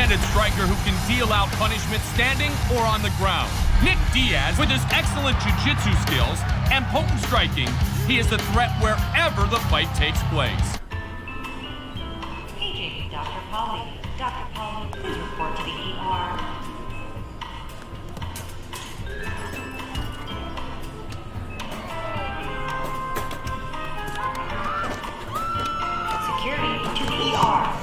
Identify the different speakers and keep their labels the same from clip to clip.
Speaker 1: left-handed striker who can deal out punishment standing or on the ground. Nick Diaz, with his excellent jiu-jitsu skills and potent striking, he is a threat wherever the fight takes place.
Speaker 2: Paging Dr. Polly. Dr. Polly, please report to the ER. Security to the ER.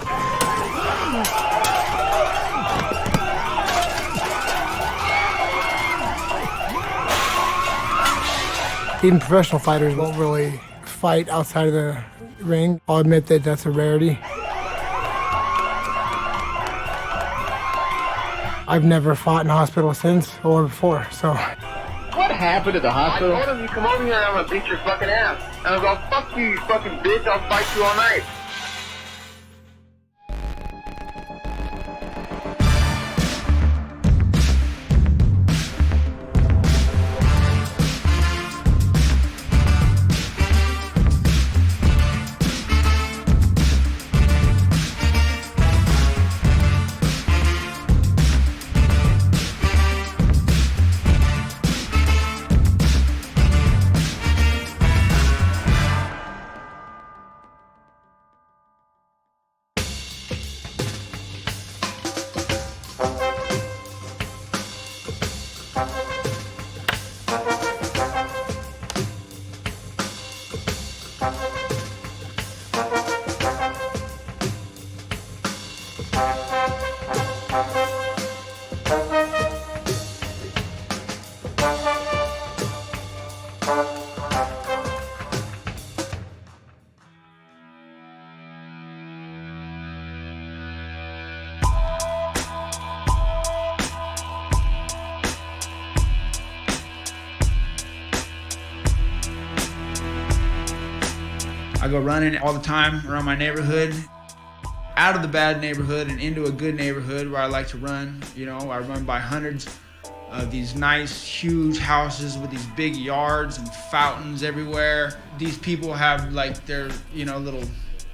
Speaker 3: Even professional fighters won't really fight outside of the ring. I'll admit that that's a rarity. I've never fought in a hospital since or before, so.
Speaker 4: What happened at the hospital?
Speaker 5: I told him you come over here and I'm gonna beat your fucking ass. And I was all, fuck you, you fucking bitch, I'll fight you all night.
Speaker 6: I go running all the time around my neighborhood, out of the bad neighborhood and into a good neighborhood where I like to run. You know, I run by hundreds of these nice, huge houses with these big yards and fountains everywhere. These people have like their, you know, little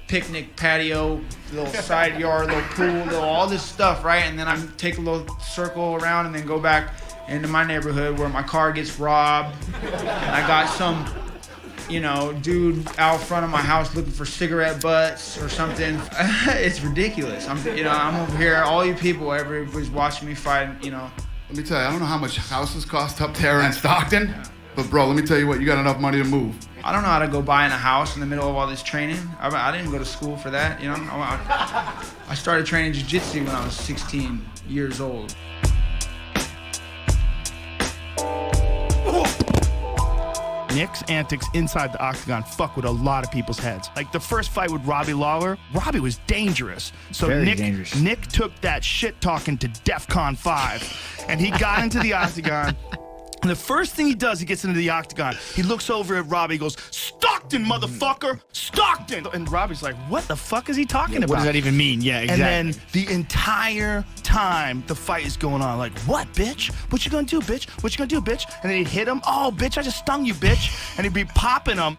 Speaker 6: picnic patio, little side yard, little pool, little all this stuff, right? And then I take a little circle around and then go back into my neighborhood where my car gets robbed. And I got some, you know, dude out front of my house looking for cigarette butts or something. It's ridiculous. I'm over here, all you people, everybody's watching me fight, you know.
Speaker 7: Let me tell you, I don't know how much houses cost up there in Stockton, but bro, let me tell you what, you got enough money to move.
Speaker 6: I don't know how to go buy in a house in the middle of all this training. I didn't go to school for that, you know. I started training jiu-jitsu when I was 16 years old.
Speaker 8: Nick's antics inside the octagon fuck with a lot of people's heads. Like the first fight with Robbie Lawler, Robbie was dangerous. So
Speaker 9: dangerous.
Speaker 8: Nick took that shit talking to DEFCON 5, and he got into the octagon. And the first thing he does, he gets into the octagon. He looks over at Robbie, he goes, "Stockton, motherfucker! Stockton!" And Robbie's like, what the fuck is he talking about?
Speaker 9: What does that even mean? Yeah, exactly.
Speaker 8: And then the entire time the fight is going on, like, what, bitch? What you gonna do, bitch? What you gonna do, bitch? And then he'd hit him. Oh, bitch, I just stung you, bitch. And he'd be popping him.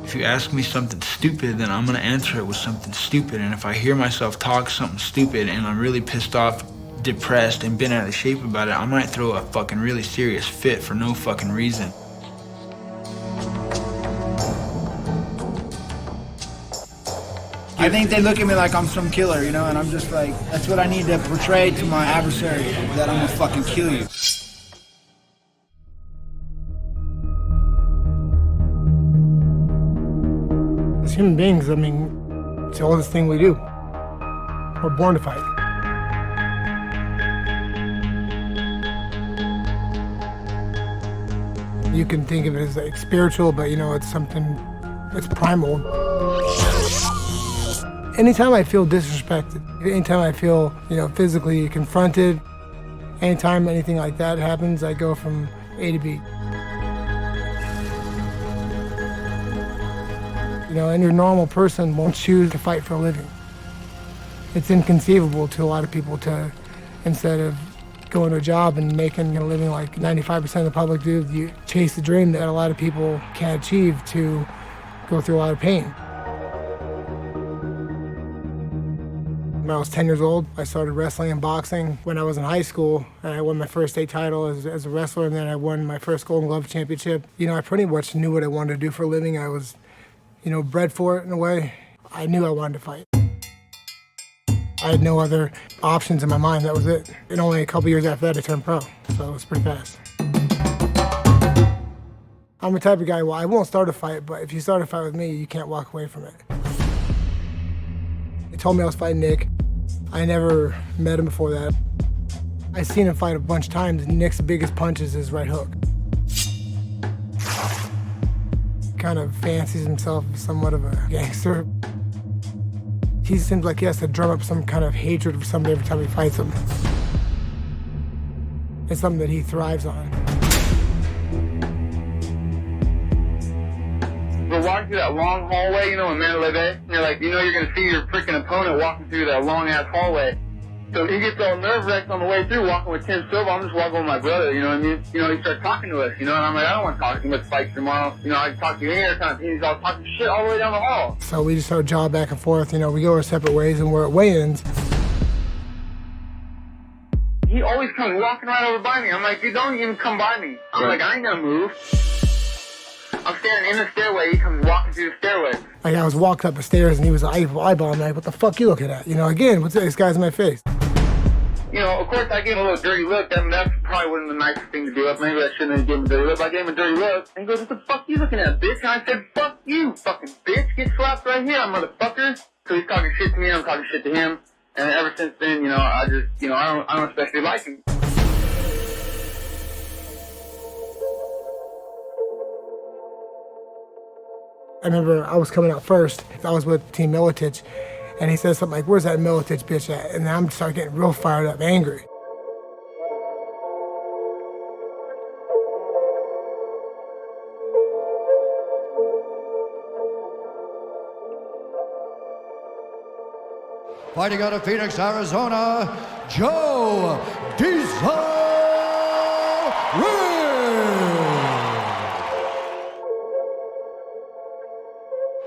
Speaker 6: If you ask me something stupid, then I'm gonna answer it with something stupid. And if I hear myself talk something stupid and I'm really pissed off, depressed, and bent out of shape about it, I might throw a fucking really serious fit for no fucking reason.
Speaker 9: I think they look at me like I'm some killer, you know, and I'm just like, that's what I need to portray to my adversary, that I'm gonna fucking kill you.
Speaker 3: As human beings, I mean, it's the oldest thing we do. We're born to fight. You can think of it as like spiritual, but you know, it's something, it's primal. Anytime I feel disrespected, anytime I feel, you know, physically confronted, anytime anything like that happens, I go from A to B. You know, any normal person won't choose to fight for a living. It's inconceivable to a lot of people to, instead of going to a job and making a living like 95% of the public do, you chase the dream that a lot of people can't achieve to go through a lot of pain. When I was 10 years old, I started wrestling and boxing. When I was in high school, and I won my first state title as a wrestler, and then I won my first Golden Glove championship. You know, I pretty much knew what I wanted to do for a living. I was, you know, bred for it in a way. I knew I wanted to fight. I had no other options in my mind. That was it. And only a couple years after that, I turned pro. So it was pretty fast. I'm the type of guy, well, I won't start a fight, but if you start a fight with me, you can't walk away from it. They told me I was fighting Nick. I never met him before that. I seen him fight a bunch of times. Nick's biggest punch is his right hook. Kind of fancies himself as somewhat of a gangster. He seems like he has to drum up some kind of hatred for somebody every time he fights him. It's something that he thrives on.
Speaker 5: We're walking through that long hallway, you know, in Mandalay Bay. And you're like, you know, you're gonna see your freaking opponent walking through that long ass hallway. So he gets all nerve-wracked on the way through, walking with Tim Silva. I'm just walking with my brother, you know what I mean? You know, he starts talking to us, you know, and I'm like, I don't want to talk to him. Let's fight tomorrow. You know, I can talk to you any other time. He's all talking shit all the way down the hall.
Speaker 3: So we just start jawing back and forth. You know, we go our separate ways, and we're at weigh-ins.
Speaker 5: He always comes walking right over by me. I'm like, dude, don't even come by me. I'm like, I ain't gonna move. I'm standing in the stairway. He comes walking through the stairway.
Speaker 3: Like, I was walking up the stairs, and he was eyeballing me. Like, what the fuck you looking at? You know, again, what's this guy's in my face?
Speaker 5: You know, of course, I gave him a little dirty look. That's probably wasn't the nicest thing to do. Maybe I shouldn't have given him a dirty look. I gave him a dirty look. And he goes, what the fuck you looking at, bitch? And I said, fuck you, fucking bitch. Get slapped right here, motherfucker. So he's talking shit to me, I'm talking shit to him. And ever since then, you know, I just, you know, I don't especially like him.
Speaker 3: I remember I was coming out first. I was with Team Militich, and he said something like, where's that Militich bitch at? And I'm starting getting real fired up, angry.
Speaker 10: Fighting out of Phoenix, Arizona, Joe Diaz.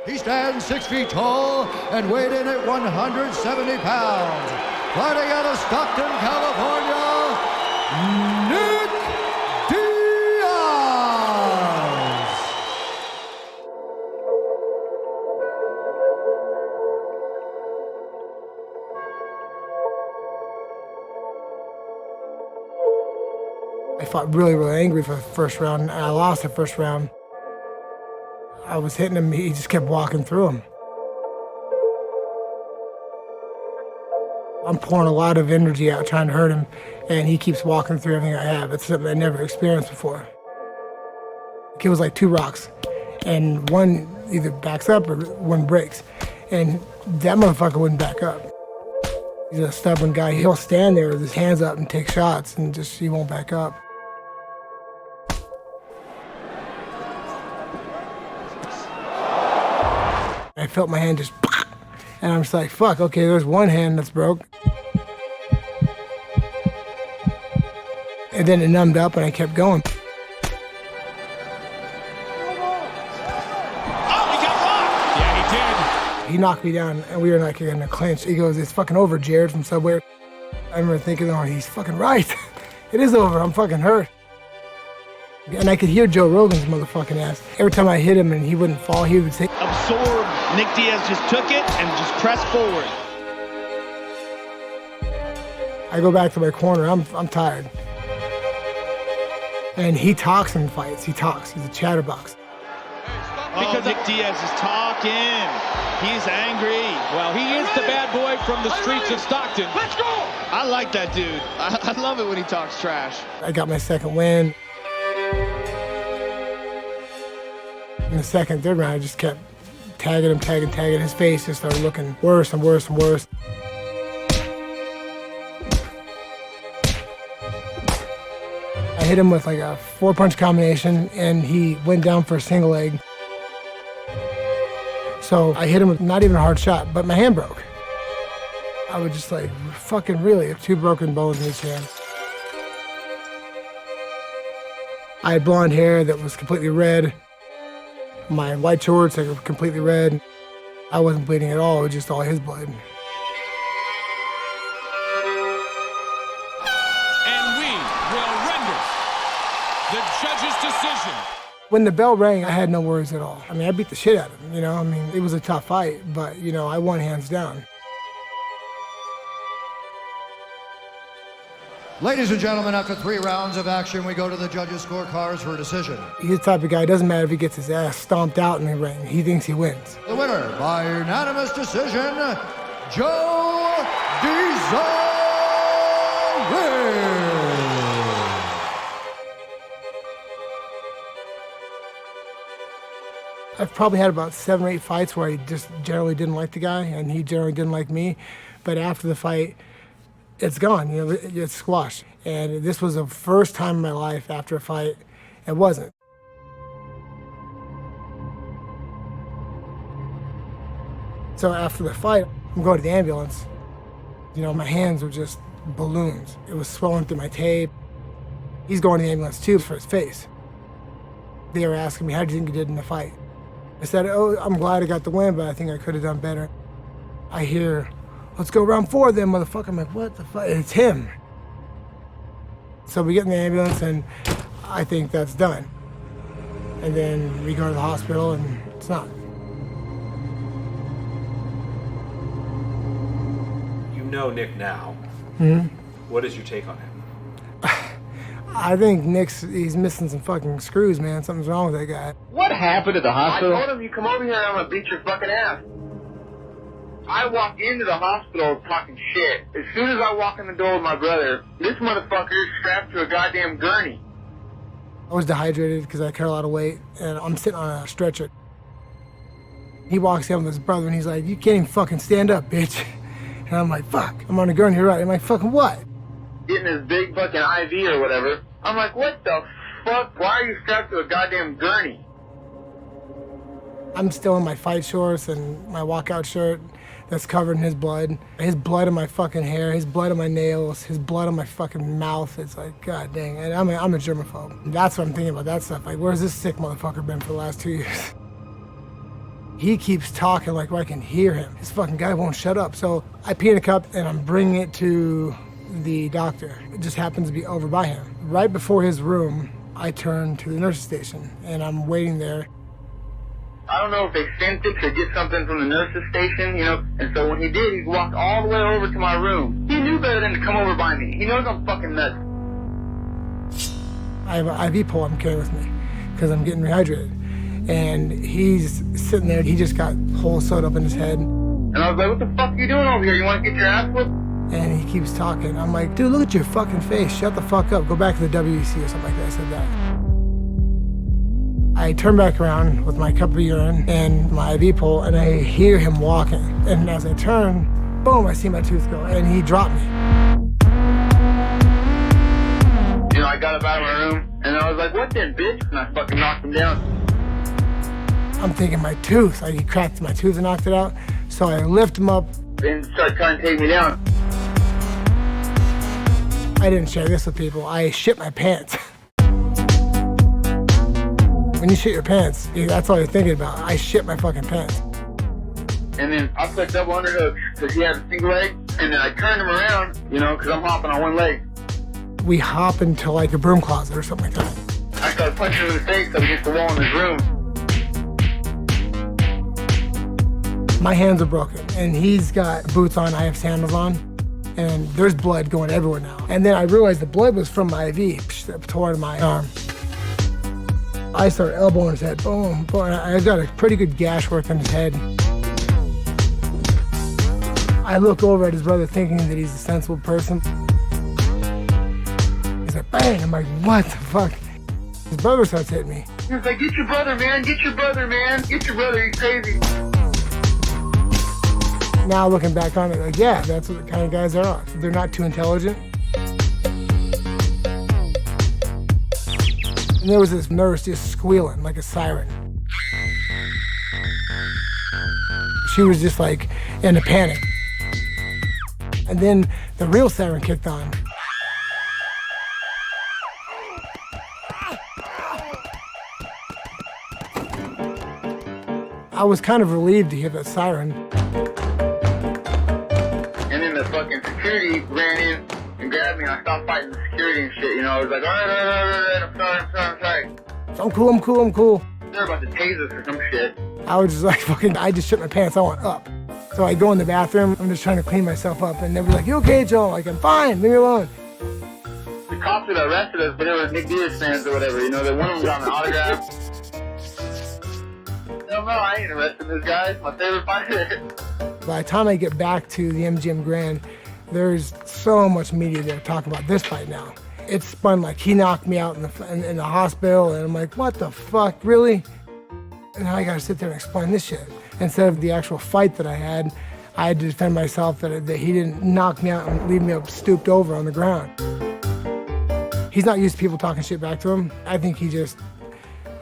Speaker 10: He stands 6 feet tall and weighed in at 170 pounds. Fighting out of Stockton, California, Nick Diaz.
Speaker 3: I fought really, really angry for the first round, and I lost the first round. I was hitting him, he just kept walking through him. I'm pouring a lot of energy out trying to hurt him, and he keeps walking through everything I have. It's something I never experienced before. It was like two rocks, and one either backs up or one breaks, and that motherfucker wouldn't back up. He's a stubborn guy. He'll stand there with his hands up and take shots, and just he won't back up. I felt my hand just, and I'm just like, fuck, okay, there's one hand that's broke. And then it numbed up and I kept going.
Speaker 8: Oh, he got rocked! Yeah, he did.
Speaker 3: He knocked me down and we were like in a clinch. He goes, it's fucking over, Jared from Subway. I remember thinking, oh, he's fucking right. It is over, I'm fucking hurt. And I could hear Joe Rogan's motherfucking ass. Every time I hit him and he wouldn't fall, he would say,
Speaker 8: Absorb. Nick Diaz just took it and just pressed forward.
Speaker 3: I go back to my corner, I'm tired. And he talks in fights, he talks, he's a chatterbox.
Speaker 8: Because Nick Diaz is talking. He's angry.
Speaker 1: Well, he is the bad boy from the streets of Stockton.
Speaker 8: Let's go! I like that dude. I love it when he talks trash.
Speaker 3: I got my second win. In the second, third round, I just kept tagging him. His face just started looking worse and worse and worse. I hit him with like a 4-punch combination, and he went down for a single leg. So I hit him with not even a hard shot, but my hand broke. I was just like, fucking really, 2 broken bones in each hand. I had blonde hair that was completely red. My white shorts are completely red. I wasn't bleeding at all, it was just all his blood.
Speaker 1: And we will render the judge's decision.
Speaker 3: When the bell rang, I had no worries at all. I mean, I beat the shit out of him, you know? I mean, it was a tough fight, but, you know, I won hands down.
Speaker 10: Ladies and gentlemen, after 3 rounds of action, we go to the judges' scorecards for a decision.
Speaker 3: He's the type of guy, it doesn't matter if he gets his ass stomped out in the ring, he thinks he wins.
Speaker 10: The winner, by unanimous decision, Joe Diaz.
Speaker 3: I've probably had about 7 or 8 fights where I just generally didn't like the guy, and he generally didn't like me. But after the fight, it's gone, you know, it's squashed. And this was the first time in my life after a fight, it wasn't. So after the fight, I'm going to the ambulance. You know, my hands were just balloons. It was swelling through my tape. He's going to the ambulance too for his face. They were asking me, how do you think you did in the fight? I said, oh, I'm glad I got the win, but I think I could have done better. I hear, let's go round 4 then, motherfucker. I'm like, what the fuck? It's him. So we get in the ambulance, and I think that's done. And then we go to the hospital, and it's not.
Speaker 11: You know Nick now.
Speaker 3: Mm-hmm.
Speaker 11: What is your take on him?
Speaker 3: I think he's missing some fucking screws, man. Something's wrong with that guy.
Speaker 4: What happened at the hospital?
Speaker 5: I told him, you come over here and I'm gonna beat your fucking ass. I walk into the hospital talking shit. As soon as I walk in the door with my brother, this motherfucker is strapped to a goddamn gurney.
Speaker 3: I was dehydrated because I cut a lot of weight, and I'm sitting on a stretcher. He walks in with his brother, and he's like, you can't even fucking stand up, bitch. And I'm like, fuck, I'm on a gurney, right? I'm like, fucking what?
Speaker 5: Getting his big fucking IV or whatever. I'm like, what the fuck? Why are you strapped to a goddamn gurney?
Speaker 3: I'm still in my fight shorts and my walkout shirt that's covered in his blood. His blood on my fucking hair, his blood on my nails, his blood on my fucking mouth. It's like, god dang. And I'm a germaphobe. That's what I'm thinking about, that stuff. Like, where's this sick motherfucker been for the last 2 years? He keeps talking like I can hear him. This fucking guy won't shut up. So I pee in a cup and I'm bringing it to the doctor. It just happens to be over by him. Right before his room, I turn to the nurse's station and I'm waiting there.
Speaker 5: I don't know if they sent it to get something from the nurse's station, you know, and so when he did, he walked all the way over to my room. He knew better than to come over by me. He knows I'm fucking nuts.
Speaker 3: I have an IV pole I'm carrying with me because I'm getting rehydrated. And he's sitting there, he just got holes sewed up in his head.
Speaker 5: And I was like, what the fuck are you doing over here? You want to get your ass whooped?
Speaker 3: And he keeps talking. I'm like, dude, look at your fucking face. Shut the fuck up. Go back to the WEC or something like that. I said that. I turn back around with my cup of urine and my IV pole, and I hear him walking. And as I turn, boom, I see my tooth go, and he dropped me.
Speaker 5: You know, I got up out of my room, and I was like, what then, bitch? And I fucking knocked him down.
Speaker 3: I'm thinking my tooth. Like, he cracked my tooth and knocked it out. So I lift him up.
Speaker 5: And started trying to take me down.
Speaker 3: I didn't share this with people. I shit my pants. When you shit your pants, that's all you're thinking about. I shit my fucking pants.
Speaker 5: And then I put double underhooks because he had a single leg. And then I turned him around, you know, because I'm hopping on one leg.
Speaker 3: We hop into like a broom closet or something like that.
Speaker 5: I started punching him in the face up against the wall in his room.
Speaker 3: My hands are broken, and he's got boots on, I have sandals on, and there's blood going everywhere now. And then I realized the blood was from my IV that tore my arm. I started elbowing his head, boom, boom. I got a pretty good gash work on his head. I look over at his brother thinking that he's a sensible person. He's like, bang, I'm like, what the fuck? His brother starts hitting me.
Speaker 5: He was like, get your brother, man, get your brother, man, get your brother, he's crazy.
Speaker 3: Now looking back on it, like, yeah, that's what the kind of guys they are. They're not too intelligent. And there was this nurse just squealing like a siren. She was just like in a panic. And then the real siren kicked on. I was kind of relieved to hear that siren.
Speaker 5: And then the fucking security ran in and grabbed me, and I stopped fighting the security and shit, you know. I was like, all right, I'm sorry.
Speaker 3: I'm cool.
Speaker 5: They're about to tase us or some shit.
Speaker 3: I was just like, I just shit my pants, I went up. So I go in the bathroom, I'm just trying to clean myself up, and they were like, you okay, Joe? I'm like, I'm fine, leave me alone.
Speaker 5: The cops that arrested us, but they were Nick Diaz fans or whatever, you know, one of them got an autograph. Hell no, I ain't arresting this guy, my favorite fighter.
Speaker 3: By the time I get back to the MGM Grand, there's so much media there talking about this fight now. It's spun like he knocked me out in the hospital, and I'm like, what the fuck, really? And now I gotta sit there and explain this shit. Instead of the actual fight that I had to defend myself that he didn't knock me out and leave me up stooped over on the ground. He's not used to people talking shit back to him. I think he just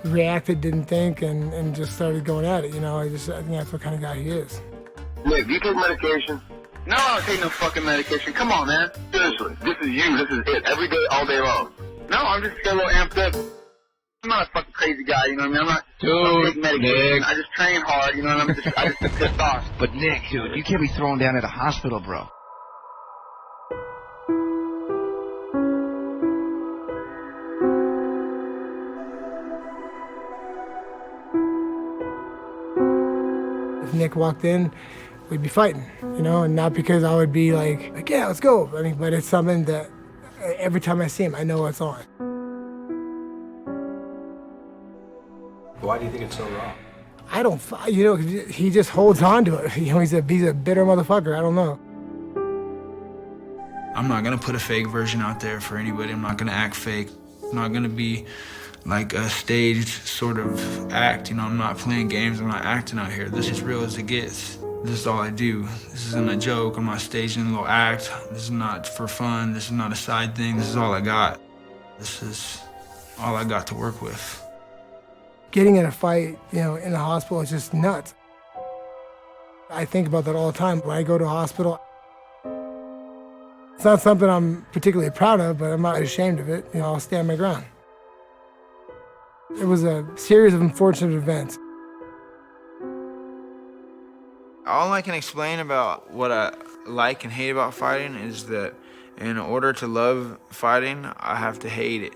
Speaker 3: reacted, didn't think, and just started going at it, you know? I think that's what kind of guy he is.
Speaker 5: Nick, do you take medication? No, I don't take no fucking medication. Come on, man. Seriously, this is you. This is it. Every day, all day long. No, I'm just a little amped up. I'm not a fucking crazy guy, you know what I mean? I'm not taking medication.
Speaker 12: Nick.
Speaker 5: I just train hard, you know what I mean? I just get pissed off.
Speaker 12: But Nick, dude, you can't be thrown down at a hospital, bro.
Speaker 3: If Nick walked in, we'd be fighting, you know, and not because I would be like, yeah, let's go. I mean, but it's something that every time I see him, I know what's on.
Speaker 11: Why do you think it's so wrong?
Speaker 3: I don't, you know, he just holds on to it. You know, he's a bitter motherfucker. I don't know.
Speaker 6: I'm not gonna put a fake version out there for anybody. I'm not gonna act fake. I'm not gonna be like a staged sort of act. You know, I'm not playing games. I'm not acting out here. This is real as it gets. This is all I do. This isn't a joke. I'm not staging a little act. This is not for fun. This is not a side thing. This is all I got. This is all I got to work with.
Speaker 3: Getting in a fight, you know, in the hospital is just nuts. I think about that all the time. When I go to a hospital, it's not something I'm particularly proud of, but I'm not ashamed of it. You know, I'll stand my ground. It was a series of unfortunate events.
Speaker 6: All I can explain about what I like and hate about fighting is that in order to love fighting, I have to hate it.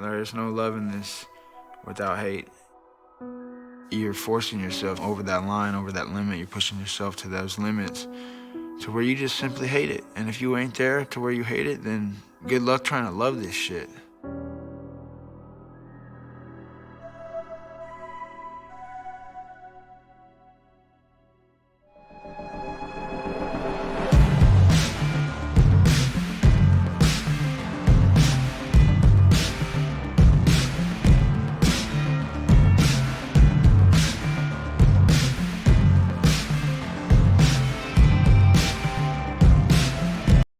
Speaker 6: There is no love in this without hate. You're forcing yourself over that line, over that limit. You're pushing yourself to those limits to where you just simply hate it. And if you ain't there to where you hate it, then good luck trying to love this shit.